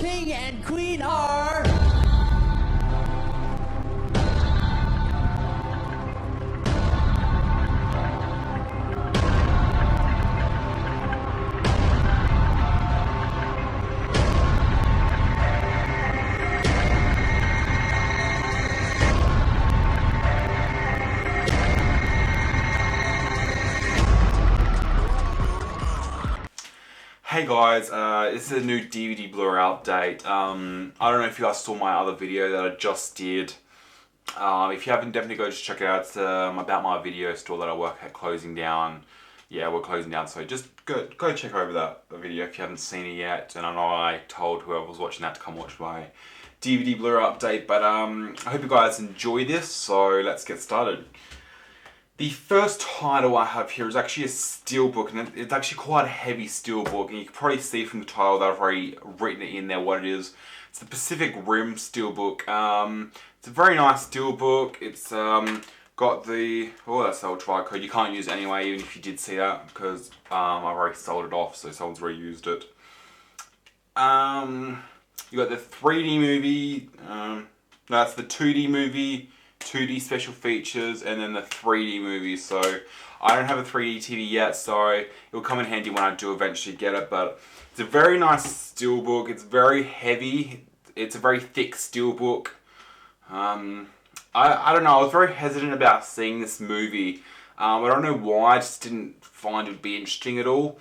king and queen are... Hey guys, this is a new DVD Blu-ray update. I don't know if you guys saw my other video that I just did. If you haven't, definitely go just check it out. It's about my video store that I work at closing down. Yeah, we're closing down, so just go check over that video if you haven't seen it yet. And I know I told whoever was watching that to come watch my DVD Blu-ray update, but I hope you guys enjoy this, so let's get started. The first title I have here is actually a steelbook, and it's actually quite a heavy steelbook, and you can probably see from the title that I've already written it in there what it is. It's the Pacific Rim steelbook. It's a very nice steelbook. It's got the, oh, that's the ultraviolet code. You can't use it anyway, even if you did see that, because I've already sold it off, so someone's already used it. You got the 3D movie, that's the 2D movie, 2D special features, and then the 3D movie. So I don't have a 3D TV yet, so it will come in handy when I do eventually get it. But it's a very nice steelbook. It's very heavy. It's a very thick steelbook. I don't know. I was very hesitant about seeing this movie. I don't know why. I just didn't find it would be interesting at all.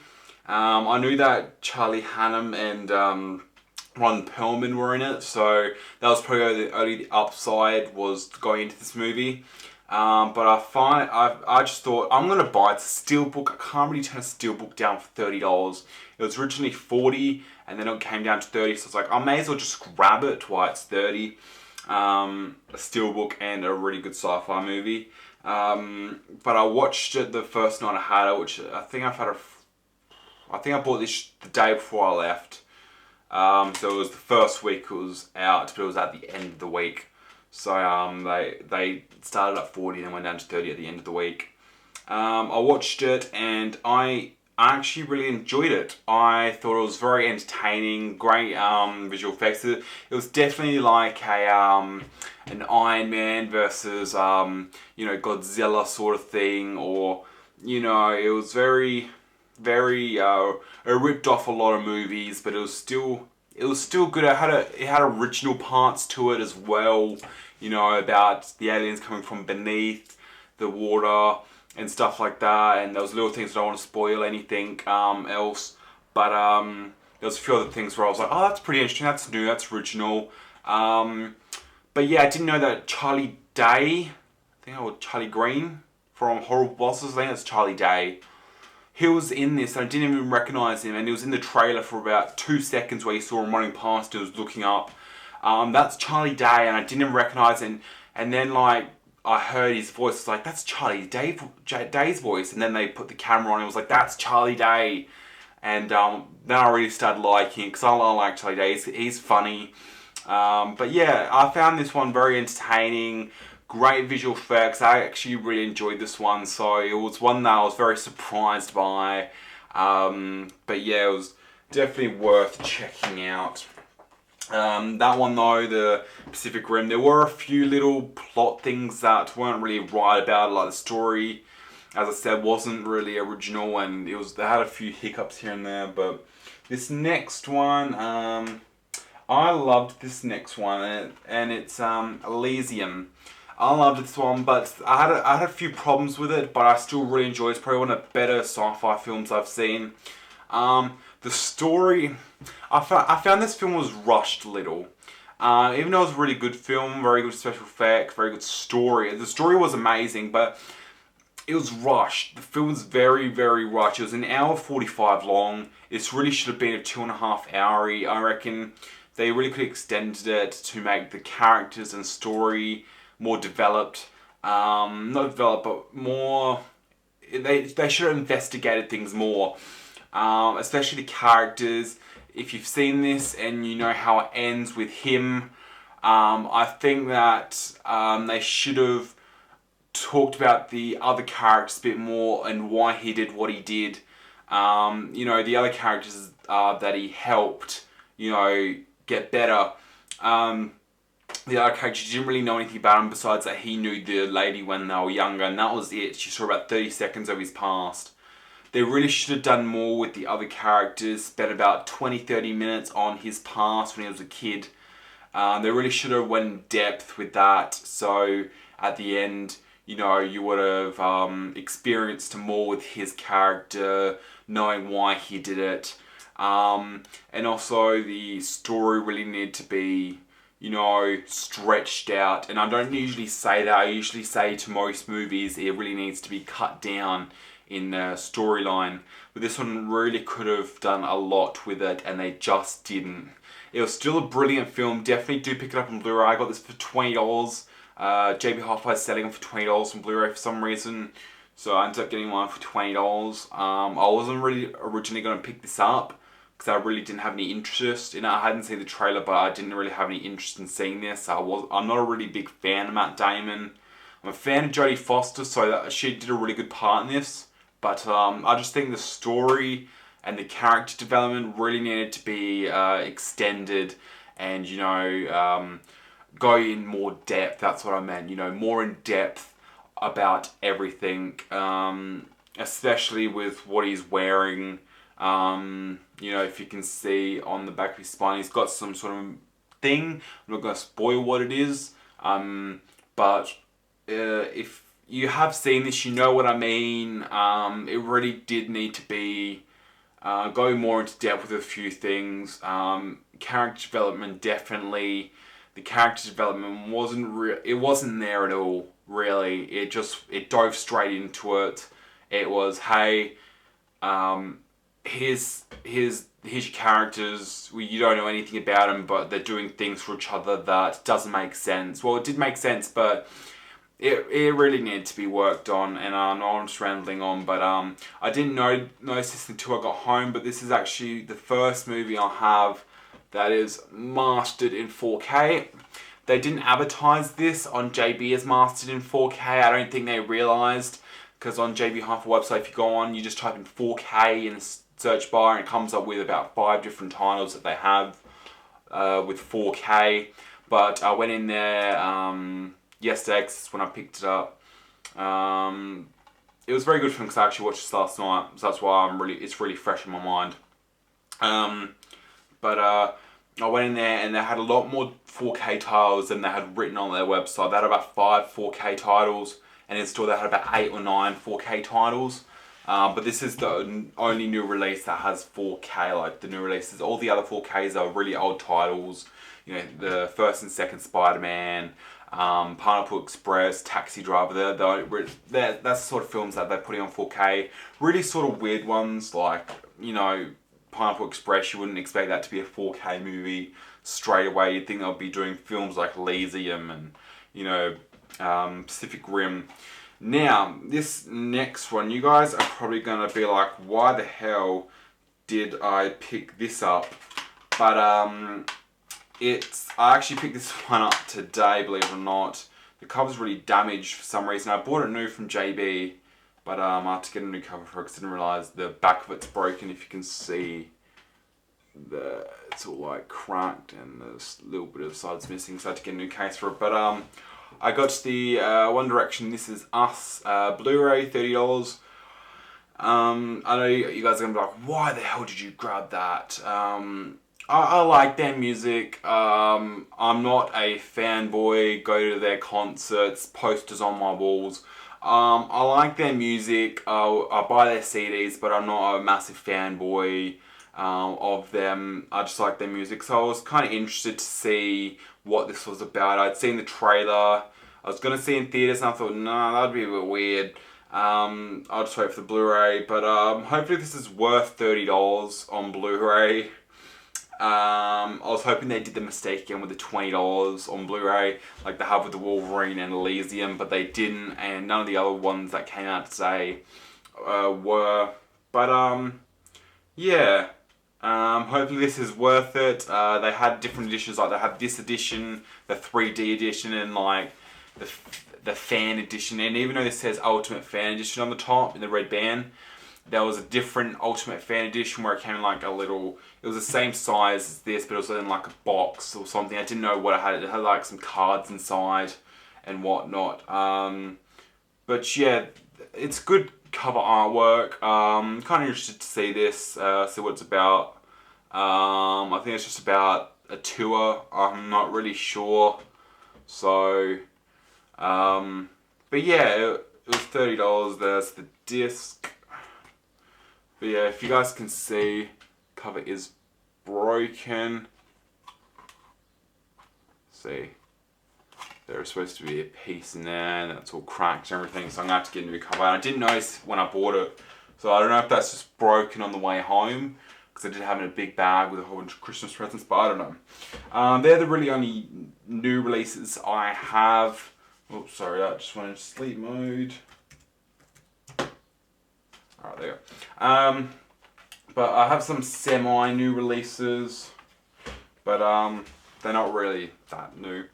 I knew that Charlie Hunnam and Pearlman were in it, so that was probably the upside was going into this movie. But I just thought I'm gonna buy it. It's a steelbook. I can't really turn a steelbook down for $30. It was originally $40, and then it came down to $30. So it's like I may as well just grab it while it's $30. A steelbook and a really good sci-fi movie. But I watched it the first night I had it, which I think I bought this the day before I left. So it was the first week it was out, but it was at the end of the week. So they started at 40 and then went down to 30 at the end of the week. I watched it and I actually really enjoyed it. I thought it was very entertaining, great visual effects. It was definitely like an Iron Man versus Godzilla sort of thing, or it was very it ripped off a lot of movies, but it was still good. It had original parts to it as well, about the aliens coming from beneath the water and stuff like that. And there was little things that I don't want to spoil anything else, but there was a few other things where I was like, oh, that's pretty interesting, that's new, that's original. But yeah, I didn't know that Charlie Day, Charlie Green from Horrible Bosses, I think that's Charlie Day. He was in this, and I didn't even recognise him, and he was in the trailer for about 2 seconds where you saw him running past, he was looking up. That's Charlie Day, and I didn't even recognise him, and then I heard his voice, it's like, that's Charlie Day's voice, and then they put the camera on, and it was like, that's Charlie Day, and then I really started liking it, because I like Charlie Day, he's funny. But yeah, I found this one very entertaining. Great visual effects. I actually really enjoyed this one, so it was one that I was very surprised by. But yeah, it was definitely worth checking out. That one though, the Pacific Rim, there were a few little plot things that weren't really right about it, like the story, as I said, wasn't really original, and they had a few hiccups here and there. But this next one, I loved this next one, and it's Elysium. I loved this one, but I had a few problems with it, but I still really enjoyed it. It's probably one of the better sci-fi films I've seen. The story, I found this film was rushed a little. Even though it was a really good film, very good special effects, very good story. The story was amazing, but it was rushed. The film was very, very rushed. It was 1:45 long. It really should have been a 2.5 hour. I reckon they really could have extended it to make the characters and story more developed, not developed, but more, they should have investigated things more, especially the characters. If you've seen this and you know how it ends with him, I think that they should have talked about the other characters a bit more and why he did what he did. The other characters that he helped, get better. The other character, she didn't really know anything about him besides that he knew the lady when they were younger, and that was it. She saw about 30 seconds of his past. They really should have done more with the other characters, spent about 20-30 minutes on his past when he was a kid. They really should have went in depth with that, so at the end, you know, you would have experienced more with his character, knowing why he did it. And also the story really needed to be, you know, stretched out. And I don't usually say that. I usually say to most movies it really needs to be cut down in the storyline. But this one really could have done a lot with it, and they just didn't. It was still a brilliant film. Definitely do pick it up on Blu-ray. I got this for $20. JB Hi-Fi is selling them for $20 on Blu-ray for some reason. So I ended up getting mine for $20. I wasn't really originally going to pick this up because I really didn't have any interest in it. I hadn't seen the trailer, but I didn't really have any interest in seeing this. I'm not a really big fan of Matt Damon. I'm a fan of Jodie Foster, so she did a really good part in this. But I just think the story and the character development really needed to be extended and, you know, go in more depth. That's what I meant, you know, more in depth about everything, especially with what he's wearing. You know, if you can see on the back of his spine, he's got some sort of thing. I'm not going to spoil what it is, but if you have seen this, you know what I mean. It really did need to be going more into depth with a few things. Character development, definitely. The character development wasn't there at all, really. It dove straight into it. It was, hey, here's characters, you don't know anything about them, but they're doing things for each other that doesn't make sense. Well, it did make sense, but it really needed to be worked on, and I know I'm just rambling on, but I didn't notice this until I got home, but this is actually the first movie I have that is mastered in 4K. They didn't advertise this on JB as mastered in 4K. I don't think they realised, because on JB Hi-Fi website, if you go on, you just type in 4K in the search bar, and it comes up with about 5 different titles that they have with 4K. But I went in there yesterday, cause that's when I picked it up. It was very good for me because I actually watched this last night, so that's why it's really fresh in my mind. But I went in there and they had a lot more 4K titles than they had written on their website. They had about 5 4K titles, and in store they had about 8 or 9 4K titles. But this is the only new release that has 4K, like the new releases. All the other 4Ks are really old titles. You know, the first and second Spider-Man, Pineapple Express, Taxi Driver. That's the sort of films that they're putting on 4K. Really sort of weird ones, like, you know, Pineapple Express. You wouldn't expect that to be a 4K movie straight away. You'd think they'll be doing films like Elysium and, you know, Pacific Rim. Now, this next one, you guys are probably going to be like, why the hell did I pick this up? But I actually picked this one up today, believe it or not. The cover's really damaged for some reason. I bought it new from JB, but I had to get a new cover for it because I didn't realise the back of it's broken. If you can see, it's all like cracked and there's a little bit of sides missing, so I had to get a new case for it. But I got the One Direction This Is Us Blu-ray, $30. I know you guys are going to be like, why the hell did you grab that? I like their music. I'm not a fanboy, go to their concerts, posters on my walls. I like their music. I buy their CDs, but I'm not a massive fanboy of them. I just like their music. So I was kind of interested to see what this was about. I'd seen the trailer. I was going to see it in theaters, and I thought, no, that'd be a bit weird. I'll just wait for the Blu-ray. But hopefully this is worth $30 on Blu-ray. I was hoping they did the mistake again with the $20 on Blu-ray, like they have with the Wolverine and Elysium, but they didn't, and none of the other ones that came out today were. But yeah, hopefully this is worth it. They had different editions, like they have this edition, the 3D edition, and like the fan edition. And even though this says Ultimate Fan Edition on the top in the red band, there was a different Ultimate Fan Edition where it came in like a little, it was the same size as this, but it was in like a box or something. I didn't know what it had. It had like some cards inside and whatnot. But yeah, it's good cover artwork. Kind of interested to see this, see what it's about. I think it's just about a tour. I'm not really sure. So, but yeah, it was $30. There's the disc. But yeah, if you guys can see, cover is broken. See, there's supposed to be a piece in there, and that's all cracked and everything. So I'm gonna have to get a new cover. And I didn't notice when I bought it, so I don't know if that's just broken on the way home, because I did have it in a big bag with a whole bunch of Christmas presents, but I don't know. They're the really only new releases I have. Oops, sorry, I just went into sleep mode. Alright, there you go. But I have some semi-new releases, but they're not really that new.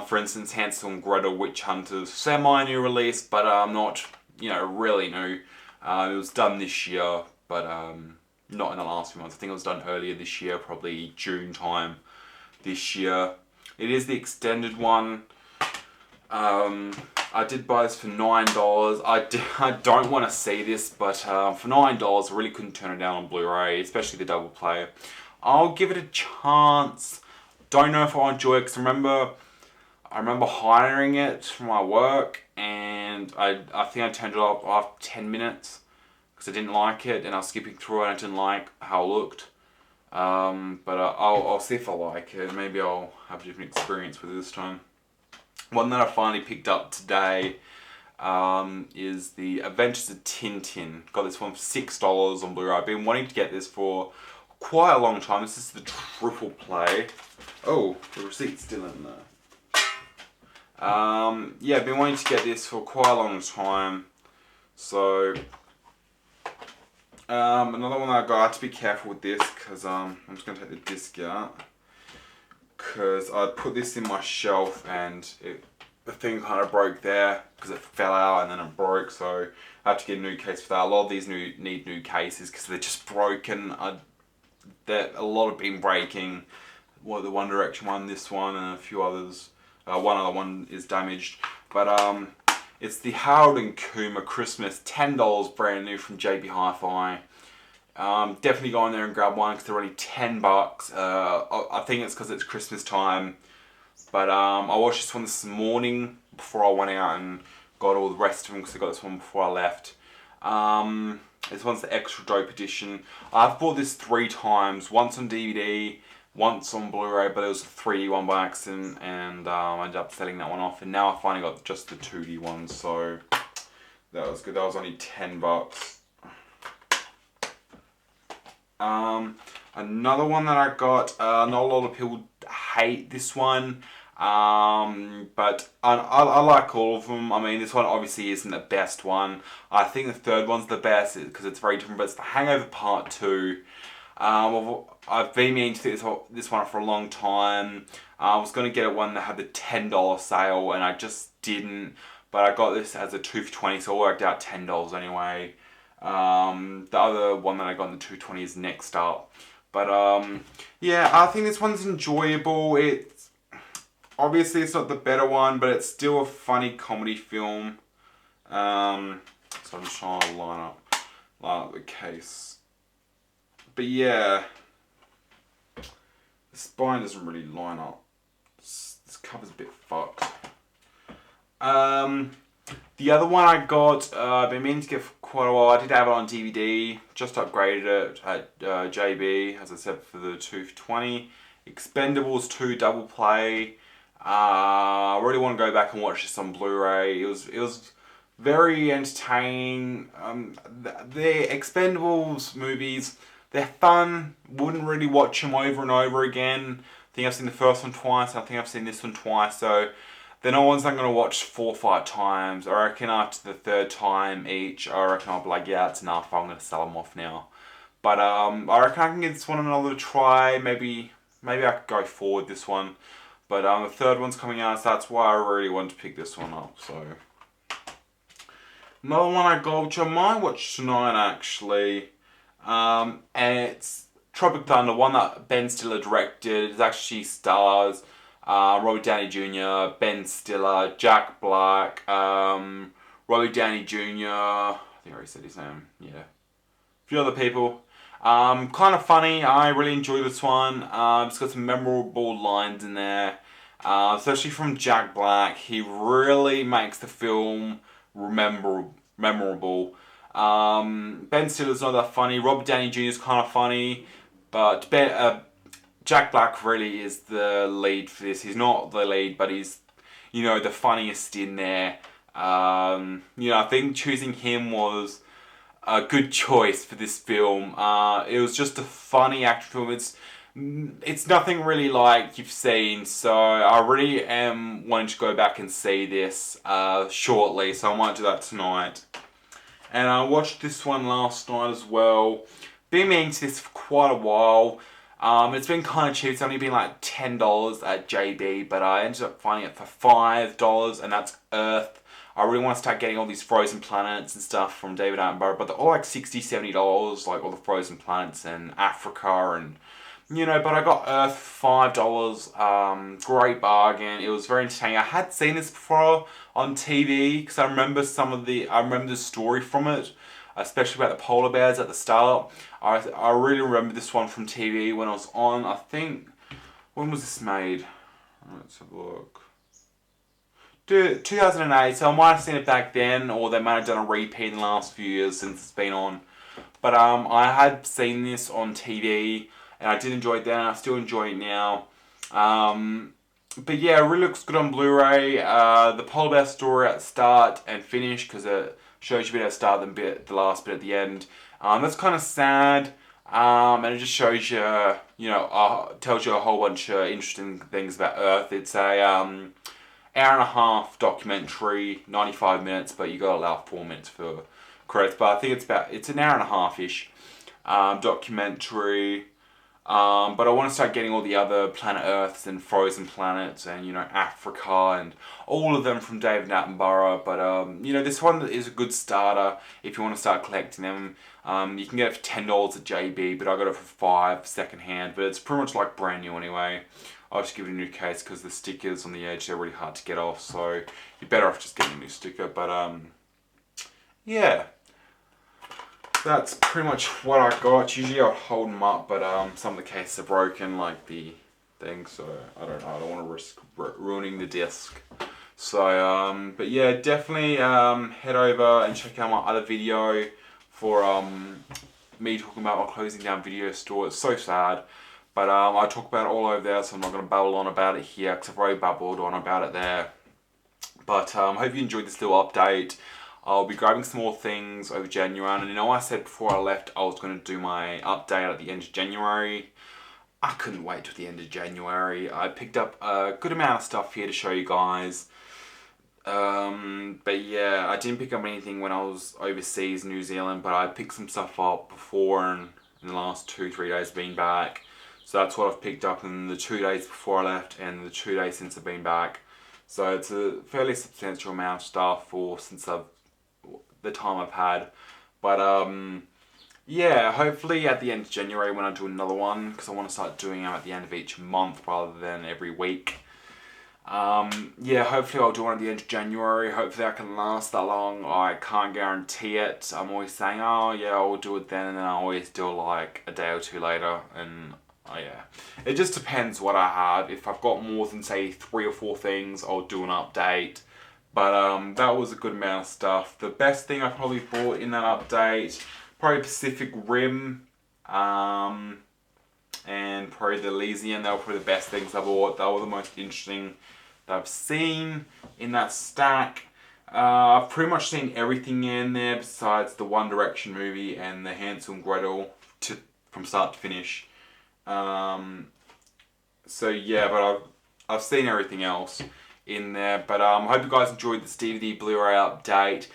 For instance, Hansel and Gretel Witch Hunters, semi-new release, but not, you know, really new. It was done this year, but not in the last few months. I think it was done earlier this year, probably June time this year. It is the extended one. I did buy this for $9. I don't want to see this, but for $9, I really couldn't turn it down on Blu-ray, especially the double play. I'll give it a chance. Don't know if I'll enjoy it, because I remember hiring it for my work, and I think I turned it off after 10 minutes because I didn't like it, and I was skipping through it and I didn't like how it looked. But I'll see if I like it. Maybe I'll have a different experience with it this time. One that I finally picked up today is the Adventures of Tintin. Got this one for $6 on Blu-ray. I've been wanting to get this for quite a long time. This is the triple play. Oh, the receipt's still in there. Yeah, I've been wanting to get this for quite a long time. So, another one that I got, I have to be careful with this, because I'm just going to take the disc out. Because I put this in my shelf and the thing kind of broke there because it fell out and then it broke, so I have to get a new case for that. A lot of these need new cases because they're just broken. A lot have been breaking. Well, the One Direction one, this one, and a few others. One other one is damaged. But it's the Harold and Kumar Christmas, $10 brand new from JB Hi-Fi. Definitely go in there and grab one because they're only $10. I think it's because it's Christmas time. But I watched this one this morning before I went out and got all the rest of them because I got this one before I left. This one's the extra dope edition. I've bought this 3 times. Once on DVD, once on Blu-ray, but it was a 3D one by accident, and I ended up selling that one off. And now I finally got just the 2D one, so that was good. That was only $10. Another one that I got, not a lot of people hate this one, but I like all of them. I mean, this one obviously isn't the best one. I think the third one's the best because it's very different, but it's The Hangover Part 2. I've been meaning to pick this one up for a long time. I was going to get one that had the $10 sale, and I just didn't, but I got this as a 2 for $20, so it worked out $10 anyway. The other one that I got in the 220 is next up. But yeah, I think this one's enjoyable. It's obviously it's not the better one, but it's still a funny comedy film. So I'm just trying to line up the case. But yeah, the spine doesn't really line up. This cover's a bit fucked. The other one I got, I've been meaning to get for quite a while. I did have it on DVD, just upgraded it at JB, as I said, for the 2 for $20. Expendables 2 double play. I really want to go back and watch this on Blu-ray. It was very entertaining. The Expendables movies, they're fun. Wouldn't really watch them over and over again. I think I've seen the first one twice. I think I've seen this one twice. So they're not ones I'm going to watch 4 or 5 times. I reckon after the 3rd time each, I reckon I'll be like, yeah, it's enough. I'm going to sell them off now. But I reckon I can give this one another try. Maybe I could go forward this one. But the 3rd one's coming out, so that's why I really wanted to pick this one up. So Another one I got, which I might watch tonight actually, and it's Tropic Thunder, one that Ben Stiller directed. It actually stars Robert Downey Jr., Ben Stiller, Jack Black, Robert Downey Jr., I think I already said his name, yeah. A few other people. Kind of funny, I really enjoy this one. It's got some memorable lines in there. Especially from Jack Black. He really makes the film memorable. Ben Stiller's not that funny. Robert Downey Jr. is kind of funny. But Jack Black really is the lead for this. He's not the lead, but he's, you know, the funniest in there. You know, I think choosing him was a good choice for this film. It was just a funny action film. It's nothing really like you've seen, so I really am wanting to go back and see this shortly, so I might do that tonight. And I watched this one last night as well. Been meaning to this for quite a while. It's been kind of cheap. It's only been like $10 at JB, but I ended up finding it for $5, and that's Earth. I really want to start getting all these frozen planets and stuff from David Attenborough, but they're all like $60, $70, like all the frozen planets and Africa and, you know, but I got Earth $5, great bargain. It was very entertaining. I had seen this before on TV because I remember the story from it, especially about the polar bears at the start. I really remember this one from TV when I was on, I think, when was this made? Let's have a look. 2008, so I might have seen it back then, or they might have done a repeat in the last few years since it's been on. But I had seen this on TV, and I did enjoy it then, and I still enjoy it now. But yeah, it really looks good on Blu-ray. The polar bear story at the start and finish, because it shows you a bit at the start and the last bit at the end. That's kind of sad, and it just shows you, you know, tells you a whole bunch of interesting things about Earth. It's a hour and a half documentary, 95 minutes, but you got to allow 4 minutes for credits. But I think it's an hour and a half-ish documentary. But I want to start getting all the other Planet Earths and Frozen Planets and, you know, Africa and all of them from David Attenborough. But, you know, this one is a good starter if you want to start collecting them. You can get it for $10 at JB, but I got it for $5 secondhand. But it's pretty much like brand new anyway. I'll just give it a new case because the stickers on the edge, they're really hard to get off. So you're better off just getting a new sticker. But, yeah. That's pretty much what I got. Usually I'll hold them up, but some of the cases are broken, like the thing. So I don't know. I don't want to risk ruining the disc. So, but yeah, definitely head over and check out my other video for me talking about my closing down video store. It's so sad. But I talk about it all over there, so I'm not going to babble on about it here, because I've already babbled on about it there. But I hope you enjoyed this little update. I'll be grabbing some more things over January, and you know I said before I left I was going to do my update at the end of January. I couldn't wait till the end of January. I picked up a good amount of stuff here to show you guys. But yeah, I didn't pick up anything when I was overseas in New Zealand, but I picked some stuff up before and in the last 2-3 days being back. So that's what I've picked up in the 2 days before I left and the 2 days since I've been back. So it's a fairly substantial amount of stuff since the time I've had. But yeah, hopefully at the end of January when I do another one, because I want to start doing them at the end of each month rather than every week. Yeah, hopefully I'll do one at the end of January. Hopefully I can last that long. I can't guarantee it. I'm always saying, oh yeah, I'll do it then, and then I always do it like a day or two later. And oh yeah, it just depends what I have. If I've got more than say 3 or 4 things, I'll do an update. But that was a good amount of stuff. The best thing I probably bought in that update, probably Pacific Rim, and probably the Elysium. They were probably the best things I bought. They were the most interesting that I've seen in that stack. I've pretty much seen everything in there besides the One Direction movie and the Hansel and Gretel from start to finish. So yeah, but I've seen everything else in there. But I hope you guys enjoyed this DVD Blu-ray update.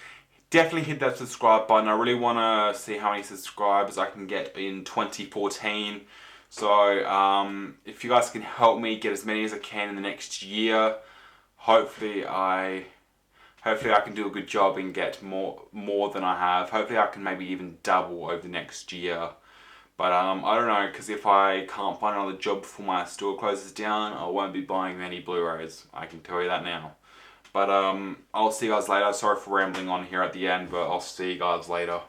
Definitely hit that subscribe button. I really want to see how many subscribers I can get in 2014. So if you guys can help me get as many as I can in the next year, hopefully I Hopefully I can do a good job and get more than I have. Hopefully I can maybe even double over the next year. But I don't know, because if I can't find another job before my store closes down, I won't be buying many Blu-rays. I can tell you that now. But I'll see you guys later. Sorry for rambling on here at the end, but I'll see you guys later.